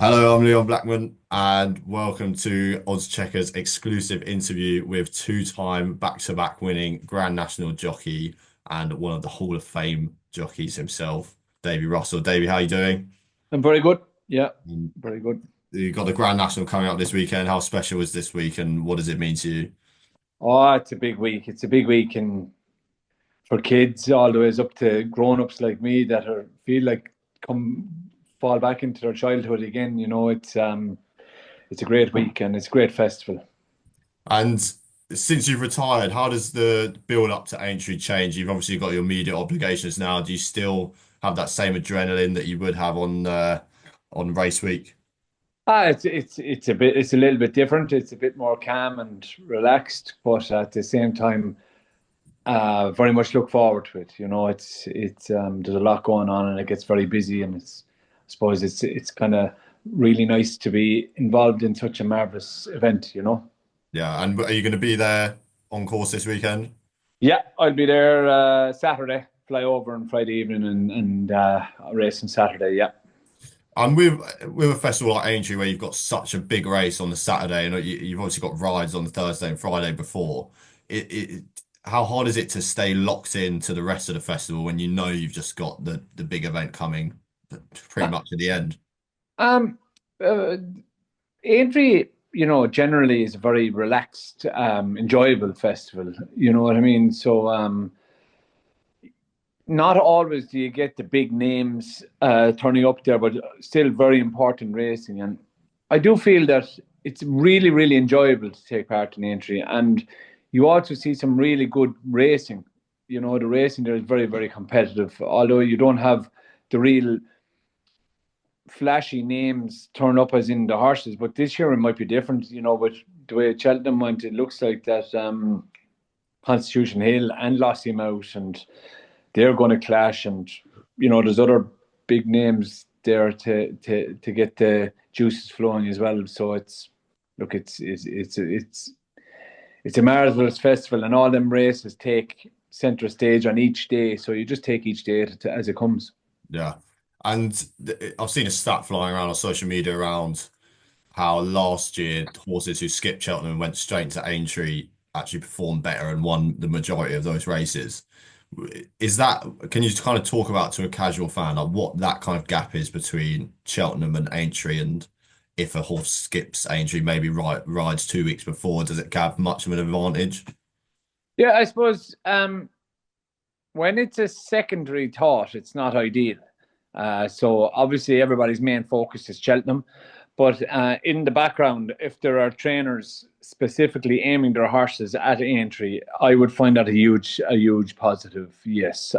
Hello, I'm Leon Blackman, and welcome to Oddschecker's exclusive interview with two-time back-to-back winning Grand National jockey and one of the Hall of Fame jockeys himself, Davy Russell. Davy, how you doing? I'm very good. Yeah, Mm. very good. You got the Grand National coming up this weekend. How special is this week, and what does it mean to you? Oh, it's a big week. It's a big week, and for kids all the way up to grown-ups like me that are feel like come fall back into their childhood again. It's a great week and it's a great festival. And since you've retired, how does the build up to Aintree change? You've obviously got your media obligations now. Do you still have that same adrenaline that you would have on race week? It's a little bit different. It's a bit more calm and relaxed, but at the same time, very much look forward to it. It's there's a lot going on and it gets very busy, and I suppose it's kind of really nice to be involved in such a marvelous event. Yeah, and are you going to be there on course this weekend? Yeah, I'll be there Saturday. Fly over on Friday evening and race on Saturday. Yeah. And with a festival like Aintree, where you've got such a big race on the Saturday, and you've obviously got rides on the Thursday and Friday before. It how hard is it to stay locked in to the rest of the festival when you know you've just got the big event coming pretty Uh, much at the end? Um, uh, Aintree, generally is a very relaxed, enjoyable festival. You know what I mean? So, not always do you get the big names turning up there, but still very important racing. And I do feel that it's really, really enjoyable to take part in Aintree. And you also see some really good racing. The racing there is very, very competitive, although you don't have the real flashy names turn up as in the horses. But this year it might be different, with the way Cheltenham went, it looks like that Constitution Hill and Lossy Out, and they're going to clash. And there's other big names there to get the juices flowing as well. So it's a marvelous festival, and all them races take center stage on each day. So you just take each day as it comes. Yeah, and I've seen a stat flying around on social media around how last year horses who skipped Cheltenham and went straight to Aintree actually performed better and won the majority of those races. Is that, can you just kind of talk about to a casual fan, like what that kind of gap is between Cheltenham and Aintree, and if a horse skips Aintree, maybe rides 2 weeks before, does it have much of an advantage? Yeah, I suppose when it's a secondary thought, it's not ideal. So obviously everybody's main focus is Cheltenham, but in the background, if there are trainers specifically aiming their horses at Aintree, I would find that a huge positive. Yes,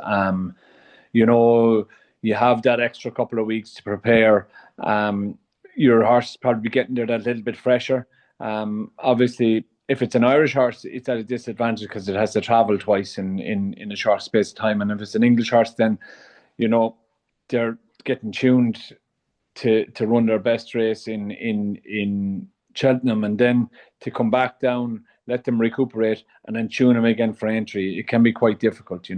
you know, you have that extra couple of weeks to prepare. Your horse is probably getting there that little bit fresher. Obviously, if it's an Irish horse, it's at a disadvantage because it has to travel twice in a short space of time. And if it's an English horse, then you know they're getting tuned to run their best race in Cheltenham, and then to come back down, let them recuperate, and then tune them again for entry. It can be quite difficult.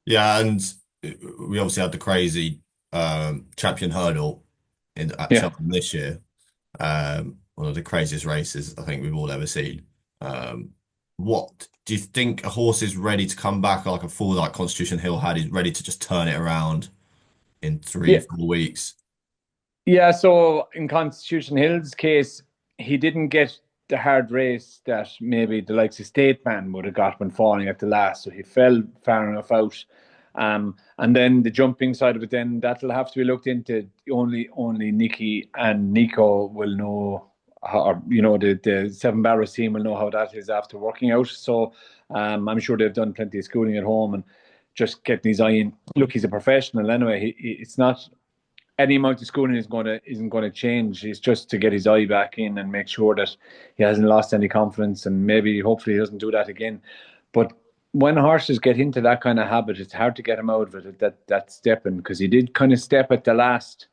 Yeah, and we obviously had the crazy champion hurdle at Yeah. Cheltenham this year. One of the craziest races I think we've all ever seen. Um, what do you think a horse is ready to come back like a full like Constitution Hill had? He's ready to just turn it around in three, Yeah. 4 weeks. Yeah, so in Constitution Hill's case, he didn't get the hard race that maybe the likes of State Man would have got when falling at the last. So he fell far enough out. And then the jumping side of it, then that'll have to be looked into. Only Nicky and Nico will know, how, or the Seven Barrows team will know how that is after working out. So I'm sure they've done plenty of schooling at home and just getting his eye in. Look, he's a professional anyway. It's not any amount of schooling isn't going to change. It's just to get his eye back in and make sure that he hasn't lost any confidence, and maybe hopefully he doesn't do that again. But when horses get into that kind of habit, it's hard to get him out of it. That stepping, because he did kind of step at the last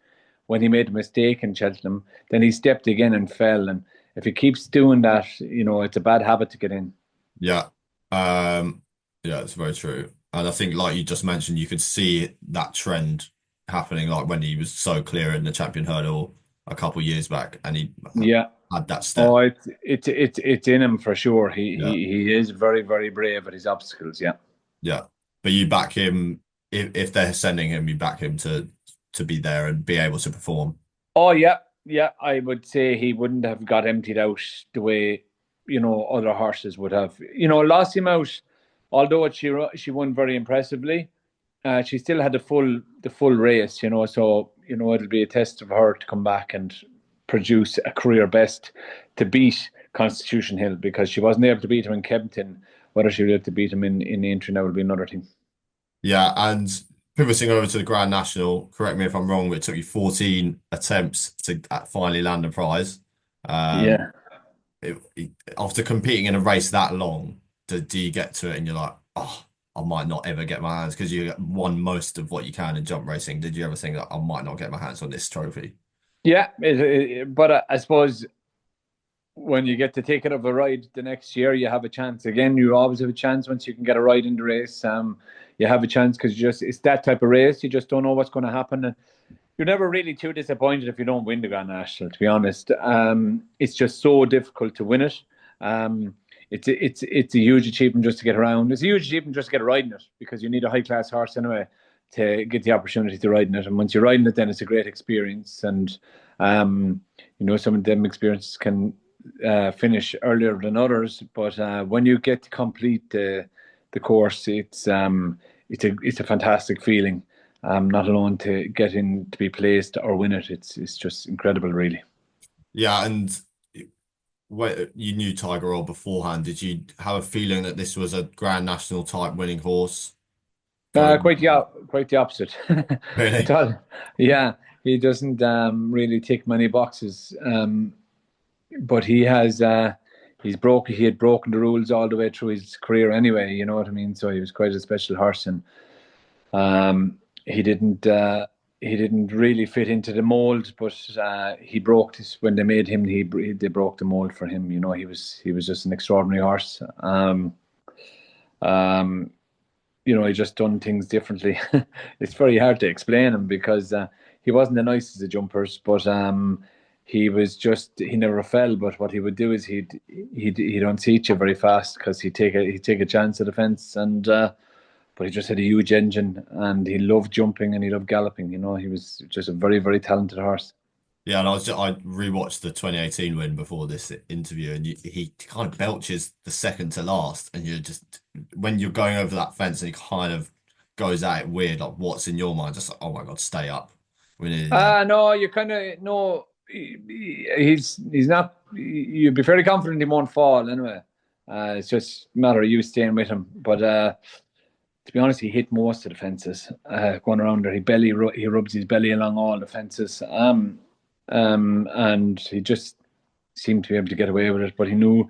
when he made a mistake in Cheltenham. Then he stepped again and fell. And if he keeps doing that, it's a bad habit to get in. Yeah. Yeah, it's very true. And I think like you just mentioned, you could see that trend happening like when he was so clear in the champion hurdle a couple of years back, and he Yeah. had that step. Oh, it's in him for sure. Yeah, He is very, very brave at his obstacles. Yeah. yeah. But you back him if they're sending him, you back him to be there and be able to perform. Oh yeah, yeah. I would say he wouldn't have got emptied out the way other horses would have. Lost him out. Although she won very impressively, she still had the full race. So it'll be a test of her to come back and produce a career best to beat Constitution Hill, because she wasn't able to beat him in Kempton. Whether she will be able to beat him in Aintree now will be another thing. Yeah, and pivoting over to the Grand National, correct me if I'm wrong, but it took you 14 attempts to finally land a prize. Um, Yeah. After competing in a race that long, do you get to it and you're like, oh, I might not ever get my hands because you won most of what you can in jump racing. Did you ever think that I might not get my hands on this trophy? Yeah, but I suppose when you get the ticket of a ride the next year, you have a chance again. You always have a chance once you can get a ride in the race. You have a chance because it's that type of race. You just don't know what's going to happen. And you're never really too disappointed if you don't win the Grand National. To be honest, it's just so difficult to win it. Um, it's a huge achievement just to get around. It's a huge achievement just to get a ride in it, because you need a high class horse anyway to get the opportunity to ride in it. And once you're riding it, then it's a great experience. And some of them experiences can finish earlier than others. But when you get to complete the course, it's a fantastic feeling. Not alone to get in to be placed or win it. It's just incredible, really. Yeah, and you knew Tiger Roll beforehand. Did you have a feeling that this was a Grand National type winning horse going? Quite the opposite. I Really? thought, yeah, he doesn't really tick many boxes, but he had broken the rules all the way through his career anyway. You know what I mean? So he was quite a special horse, and Um, he didn't uh, he didn't really fit into the mold, but he broke this when they made him. They broke the mold for him. He was just an extraordinary horse. Um, he just done things differently. It's very hard to explain him, because he wasn't the nicest of jumpers, but he never fell. But what he would do is he'd unseat you very fast, because he'd take a chance at the fence. And but he just had a huge engine, and he loved jumping and he loved galloping. He was just a very, very talented horse. Yeah, and I rewatched the 2018 win before this interview, and he kind of belches the second to last, and you're just when you're going over that fence, and he kind of goes at it weird, like what's in your mind? Just like, oh my God, stay up. We nearly there. No, you kind of no. He's not. You'd be fairly confident he won't fall anyway. It's just a matter of you staying with him. But to be honest, he hit most of the fences going around there. He rubs his belly along all the fences. And he just seemed to be able to get away with it. But he knew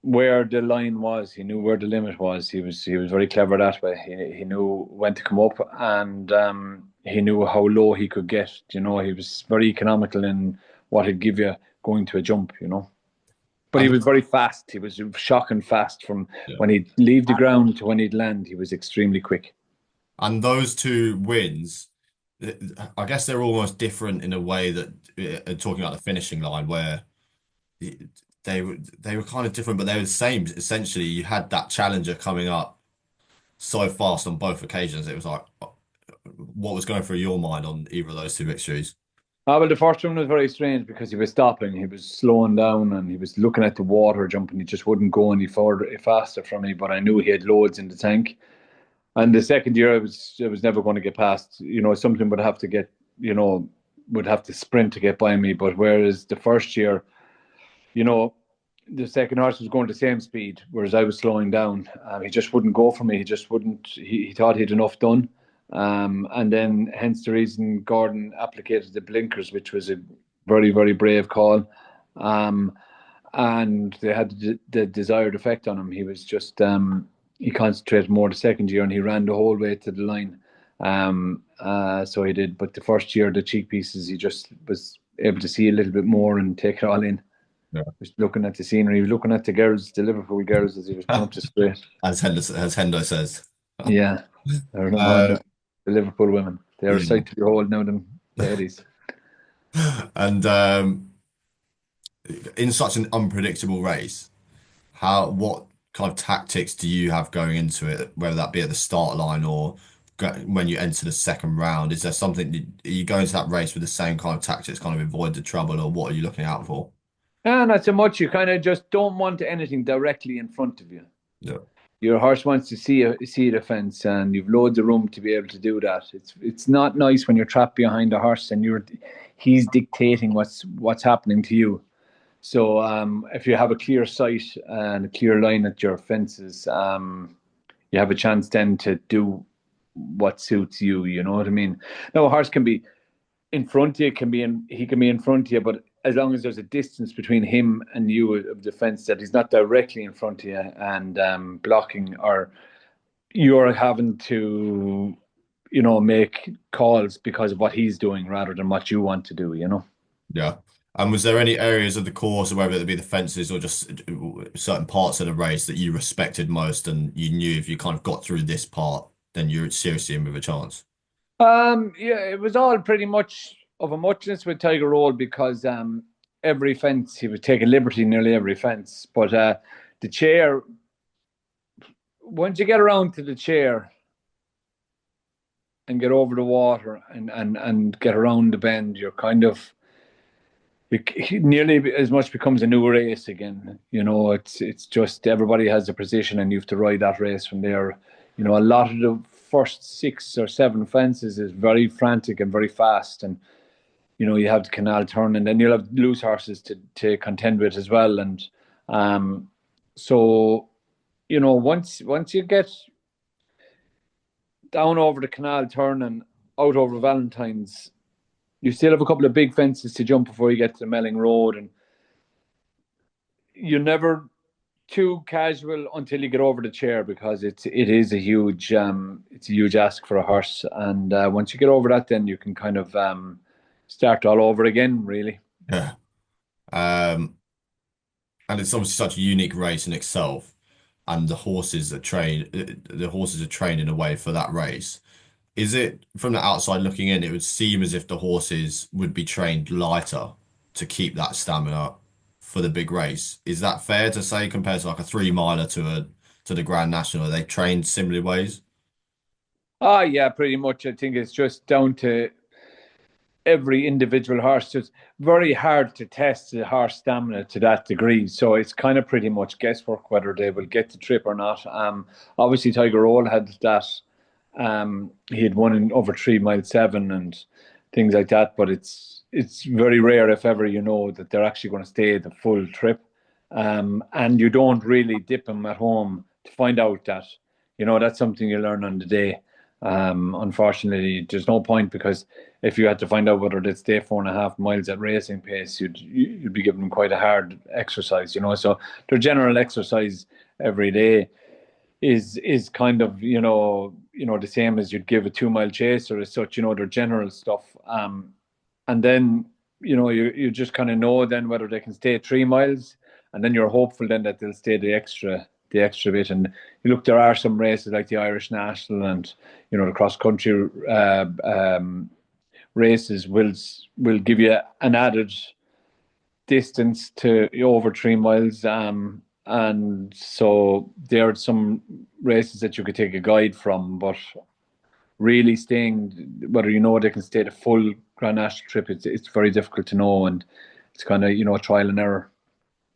where the line was. He knew where the limit was. He was very clever that way. He knew when to come up, and he knew how low he could get. He was very economical in what he'd give you going to a jump. But he And was very fast. He was shocking fast from yeah. when he'd leave the ground to when he'd land. He was extremely quick. And those two wins, I guess they're almost different in a way that talking about the finishing line, where they were kind of different, but they were the same. Essentially, you had that challenger coming up so fast on both occasions. It was like, what was going through your mind on either of those two victories? Well, the first one was very strange, because he was stopping, he was slowing down, and he was looking at the water jumping. He just wouldn't go any faster from me. But I knew he had loads in the tank. And the second year, I was never going to get past. Something would have to would have to sprint to get by me. But whereas the first year, you know, the second horse was going the same speed, whereas I was slowing down. He just wouldn't go for me. He just wouldn't. He thought he'd enough done. And then, hence the reason Gordon applicated the blinkers, which was a very, very brave call. Um, and they had the desired effect on him. He was just, he concentrated more the second year, and he ran the whole way to the line. So he did. But the first year, the cheek pieces, he just was able to see a little bit more and take it all in. Yeah. Just looking at the scenery, he was looking at the girls, the Liverpool girls, as he was coming up the straight. As Hendo says. Yeah, I remember Uh, the Liverpool women. They are a yeah. sight to behold now, them ladies. And in such an unpredictable race, what kind of tactics do you have going into it, whether that be at the start line or when you enter the second round? Is there something are you go into that race with the same kind of tactics, kind of avoid the trouble, or what are you looking out for? And not so much. You kind of just don't want anything directly in front of you. Yeah, Your horse wants to see the fence, and you've loads of room to be able to do that. It's not nice when you're trapped behind a horse and he's dictating what's happening to you. So if you have a clear sight and a clear line at your fences, you have a chance then to do what suits you. You know what I mean? Now a horse can be in front of you, he can be in front of you, but as long as there's a distance between him and you of the fence, that he's not directly in front of you and blocking, or you're having to, make calls because of what he's doing rather than what you want to do. yeah. And was there any areas of the course, or whether it be the fences or just certain parts of the race that you respected most, and you knew if you kind of got through this part, then you're seriously in with a chance? Yeah, it was all pretty much of a muchness with Tiger Roll because every fence he would take a liberty, nearly every fence. But the chair, once you get around to the chair and get over the water and get around the bend, you're kind of it nearly as much becomes a new race again. It's just everybody has a position and you have to ride that race from there. A lot of the first 6 or 7 fences is very frantic and very fast, and you have the canal turn, and then you'll have loose horses to contend with as well. And so once you get down over the canal turn and out over Valentine's, you still have a couple of big fences to jump before you get to the Melling Road, and you're never too casual until you get over the chair because it is a huge ask for a horse, and once you get over that, then you can kind of start all over again, really. Yeah. Um, and it's obviously such a unique race in itself, and the horses are trained in a way for that race. Is it from the outside looking in, it would seem as if the horses would be trained lighter to keep that stamina for the big race. Is that fair to say compared to like a 3 miler to the Grand National? Are they trained similar ways? Ah, yeah, pretty much. I think it's just down to every individual horse. So it's very hard to test the horse stamina to that degree. So it's kind of pretty much guesswork whether they will get the trip or not. Obviously, Tiger Roll had that. He had won in over 3 mile 7 and things like that. But it's very rare, if ever, that they're actually going to stay the full trip. And you don't really dip them at home to find out that. That's something you learn on the day. Unfortunately, there's no point because if you had to find out whether they'd stay 4.5 miles at racing pace, you'd be giving them quite a hard exercise. So their general exercise every day is kind of the same as you'd give a 2 mile chaser as such. Their general stuff. And then you just kind of know then whether they can stay 3 miles, and then you're hopeful then that they'll stay the extra bit. And you look, there are some races like the Irish National and the cross country races will give you an added distance to over 3 miles. And so there are some races that you could take a guide from, but really staying, whether they can stay the full Grand National trip, it's very difficult to know, and it's kind of trial and error.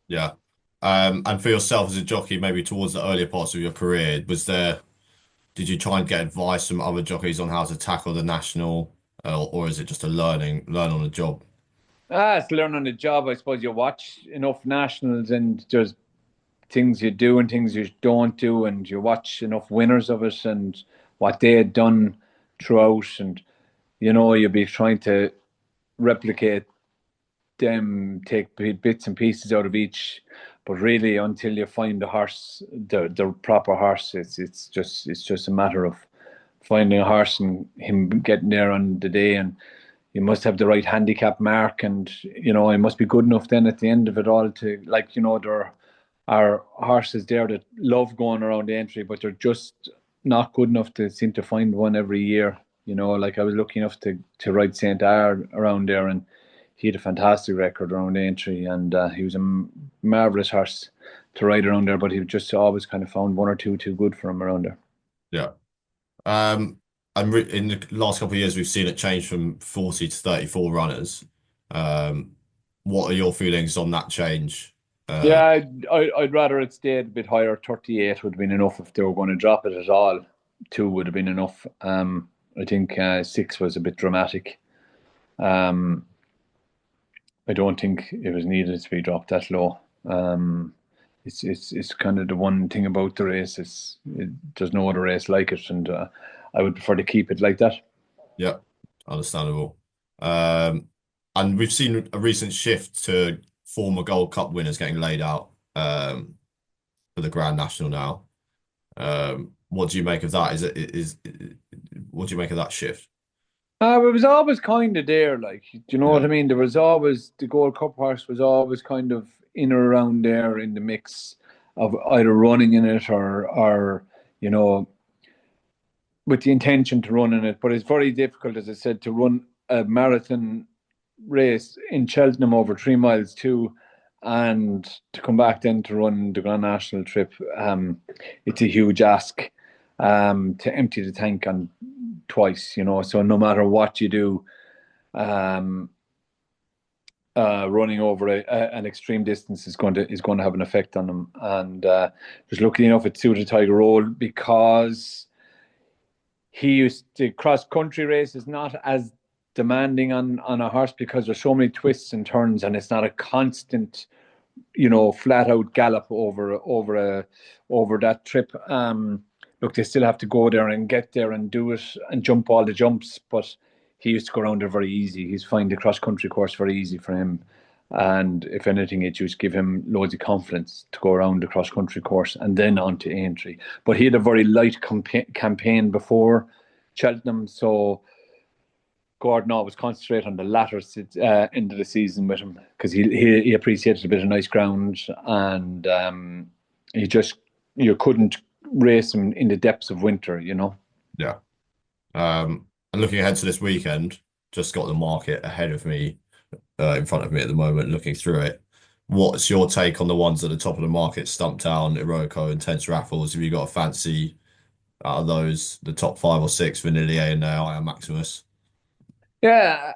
Yeah. And for yourself as a jockey, maybe towards the earlier parts of your career, did you try and get advice from other jockeys on how to tackle the national, or is it just learn on the job? It's learn on the job. I suppose you watch enough nationals and there's things you do and things you don't do, and you watch enough winners of it and what they had done throughout, and you'll be trying to replicate them, take bits and pieces out of each. But really, until you find the proper horse, it's just a matter of finding a horse and him getting there on the day. And you must have the right handicap mark, and he must be good enough then at the end of it all to, like, there are horses there that love going around the entry, but they're just not good enough to seem to find one every year. Like I was lucky enough to ride St. R around there, and he had a fantastic record around Aintree, and he was a marvelous horse to ride around there. But he just always kind of found one or two too good for him around there. Yeah. And in the last couple of years, we've seen it change from 40 to 34 runners. Um, what are your feelings on that change? Uh, Yeah, I'd rather it stayed a bit higher. 38 would have been enough if they were going to drop it at all. Two would have been enough. I think six was a bit dramatic. Um, I don't think it was needed to be dropped that low. It's kind of the one thing about the race. There's no other race like it, and I would prefer to keep it like that. yeah, understandable. Um, and we've seen a recent shift to former Gold Cup winners getting laid out for the Grand National now. What do you make of that? What do you make of that shift? It was always kind of there, like, do you know what Yeah, I mean? There was always the Gold Cup horse was always kind of in or around there in the mix of either running in it or you know, with the intention to run in it. But it's very difficult, as I said, to run a marathon race in Cheltenham over 3 miles too, and to come back then to run the Grand National trip. It's a huge ask to empty the tank on twice, you know. So no matter what you do, um, running over an extreme distance is going to have an effect on them. And just luckily enough, it suited Tiger Roll because he used to cross country race is not as demanding on a horse because there's so many twists and turns, and it's not a constant, flat out gallop over that trip. Look, they still have to go there and get there and do it and jump all the jumps, but he used to go around there very easy. He's find the cross country course very easy for him. And if anything, it just give him loads of confidence to go around the cross country course and then on to Aintree. But he had a very light campaign before Cheltenham, so Gordon always concentrate on the latter end of the season with him because he appreciated a bit of nice ground, and he just you couldn't race him in the depths of winter, you know. yeah. And looking ahead to this weekend, just got the market ahead of me, in front of me at the moment, looking through it. What's your take on the ones at the top of the market? Stumptown, Iroko, and Tense Raffles. Have you got a fancy out of those, the top five or six, Vanillier and Iron Maximus? Yeah,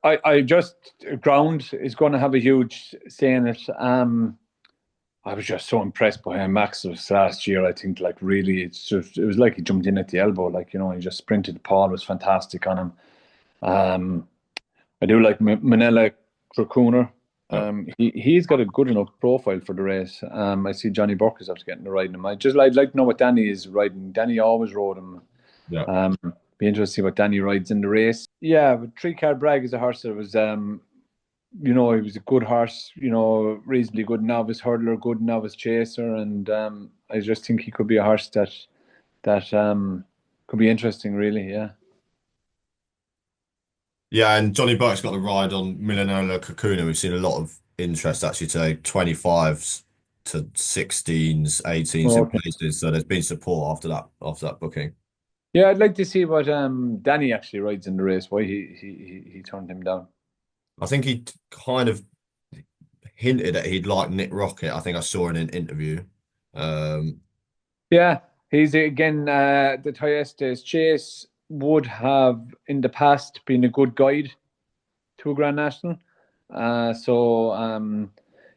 I just ground is going to have a huge say in it. I was just so impressed by him, Maximus last year. I think, like, really, it was like he jumped in at the elbow. Like, he just sprinted. Paul was fantastic on him. Um, I do like Manila Dracuna. Yeah, He's got a good enough profile for the race. I see Johnny Burke is after getting to ride him. I'd like to know what Danny is riding. Danny always rode him. yeah, Um, be interested to see what Danny rides in the race. Yeah, but Three Card Bragg is a horse that was, he was a good horse. Reasonably good novice hurdler, good novice chaser, and I just think he could be a horse that could be interesting. Really, yeah. yeah. And Johnny Burke's got the ride on Milanola Kakuna. We've seen a lot of interest actually today, 25s to 16s, 18s in Okay. places. So there's been support after that booking. Yeah, I'd like to see what Danny actually rides in the race. Why he turned him down. I think he kind of hinted that he'd like Nick Rocket. I think I saw in an interview. Um, Yeah, he's again the Thyestes Chase would have in the past been a good guide to a Grand National.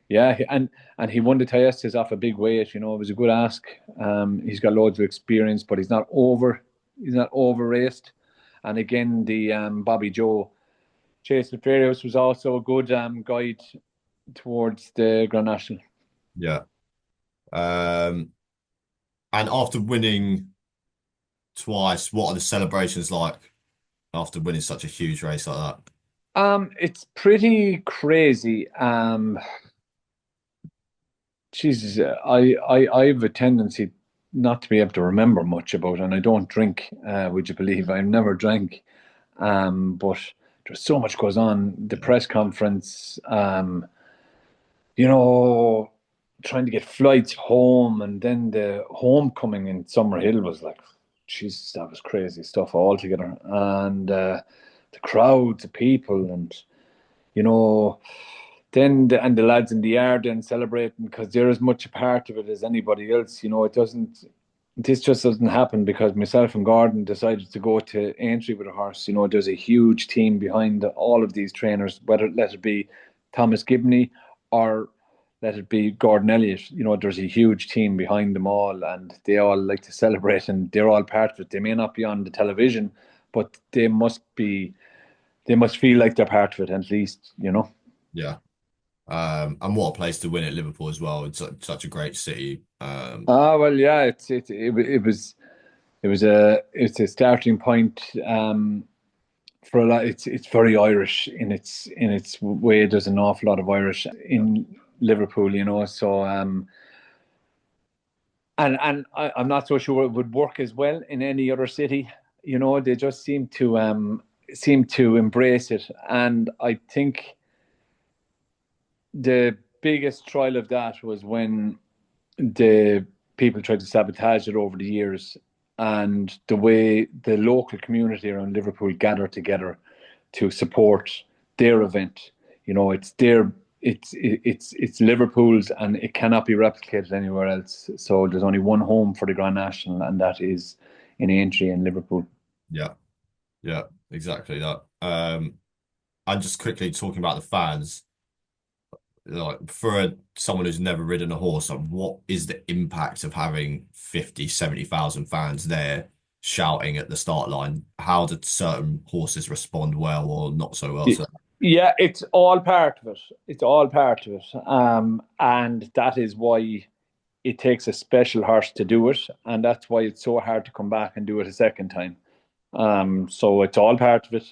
Yeah, and he won the Thyestes off a big weight. It was a good ask. He's got loads of experience, but he's not over raced. And again, the Bobby Joe Chase with Farios was also a good guide towards the Grand National. yeah. Um, and after winning twice, what are the celebrations like after winning such a huge race like that? It's pretty crazy. Jesus, I have a tendency not to be able to remember much about it, and I don't drink. Would you believe? I've never drank. But there's so much goes on. The Yeah, press conference, you know, trying to get flights home, and then the homecoming in Summerhill was like, Jesus, that was crazy stuff altogether. And the crowds of people, and you know, and the lads in the yard then celebrating because they're as much a part of it as anybody else. It doesn't. This just doesn't happen because myself and Gordon decided to go to Aintree with a horse. There's a huge team behind all of these trainers, whether let it be Thomas Gibney or let it be Gordon Elliott. There's a huge team behind them all, and they all like to celebrate, and they're all part of it. They may not be on the television, but they must be. They must feel like they're part of it at least. Yeah. And what a place to win at Liverpool as well. It's such a great city. Well, yeah, it's a starting point for a lot. It's very Irish in its way. There's an awful lot of Irish in Liverpool. So I'm not so sure it would work as well in any other city. They just seem to embrace it, and I think the biggest trial of that was when the people tried to sabotage it over the years, and the way the local community around Liverpool gathered together to support their event. It's Liverpool's, and it cannot be replicated anywhere else. So there's only one home for the Grand National, and that is in Aintree in Liverpool. Yeah, yeah, exactly that. And just quickly talking about the fans, like for someone who's never ridden a horse, like what is the impact of having 50, 70,000 fans there shouting at the start line? How did certain horses respond well or not so well to that? Yeah, it's all part of it. It's all part of it. And that is why it takes a special horse to do it, and that's why it's so hard to come back and do it a second time. So it's all part of it.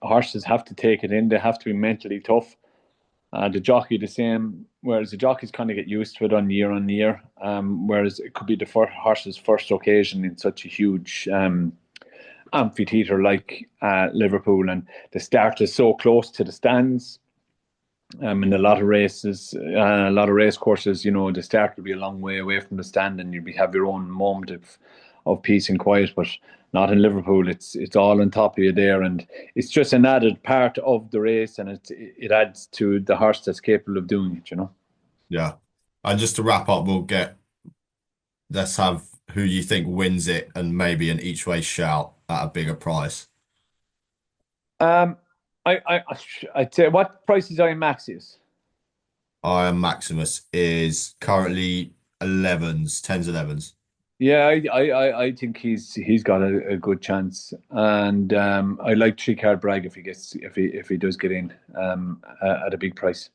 Horses have to take it in. They have to be mentally tough. The jockey the same, whereas the jockeys kind of get used to it on year. Whereas it could be the horse's first occasion in such a huge amphitheatre like Liverpool, and the start is so close to the stands. In a lot of races, a lot of race courses, the start will be a long way away from the stand, and have your own moment of peace and quiet. But not in Liverpool. It's all on top of you there, and it's just an added part of the race, and it adds to the horse that's capable of doing it. Yeah. And just to wrap up, let's have who you think wins it and maybe an each way shout at a bigger price. Um, I'd say what prices are in Maxius? Iron Maximus is currently 11s, 10s, 11s. Yeah, I think he's got a good chance, and I like Three Card Bragg if he does get in at a big price.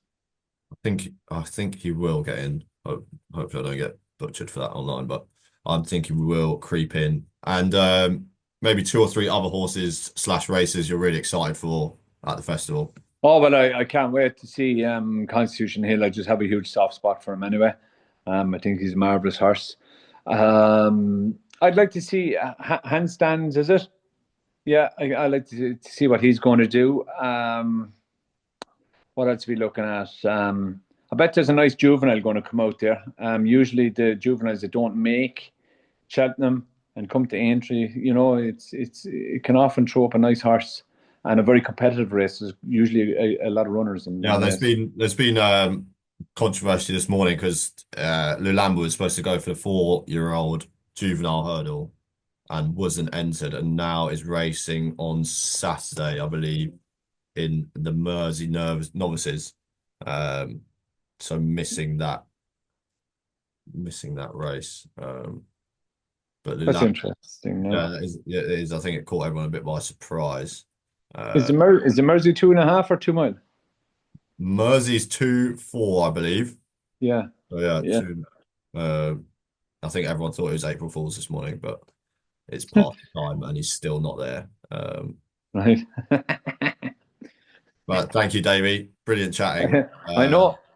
I think he will get in. Hopefully I don't get butchered for that online, but I'm thinking we will creep in. And maybe two or three other horses slash races you're really excited for at the festival. Oh well, I can't wait to see Constitution Hill. I just have a huge soft spot for him anyway. I think he's a marvelous horse. I'd like to see handstands. Is it? Yeah, I like to see what he's going to do. What else are we looking at? I bet there's a nice juvenile going to come out there. Usually the juveniles that don't make Cheltenham and come to Aintree, it can often throw up a nice horse and a very competitive race. There's usually a lot of runners in Yeah, the there's race. been controversy this morning because Lulamba was supposed to go for the 4-year-old juvenile hurdle and wasn't entered, and now is racing on Saturday, I believe, in the Mersey novices. Um, so missing that race. But That's Lulamba, interesting. No, yeah, it is. I think it caught everyone a bit by surprise. is Uh, the Mersey 2.5 or 2 mile? Mersey's 2-4, I believe. Yeah, So yeah, yeah, two. Uh, I think everyone thought it was April Fool's this morning, but it's past the time and he's still not there. right. But thank you, Davey. Brilliant chatting.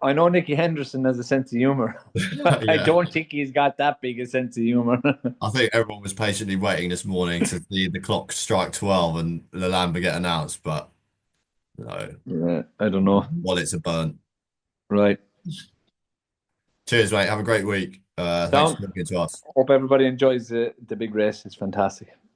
I know Nicky Henderson has a sense of humor, but I Yeah, don't think he's got that big a sense of humor. I think everyone was patiently waiting this morning to see the clock strike 12 and the Lambo get announced, but no, Yeah, I don't know. wallets are burnt. Right. Cheers, mate. Have a great week. Thanks Down. for talking to us. Hope everybody enjoys the big race. It's fantastic.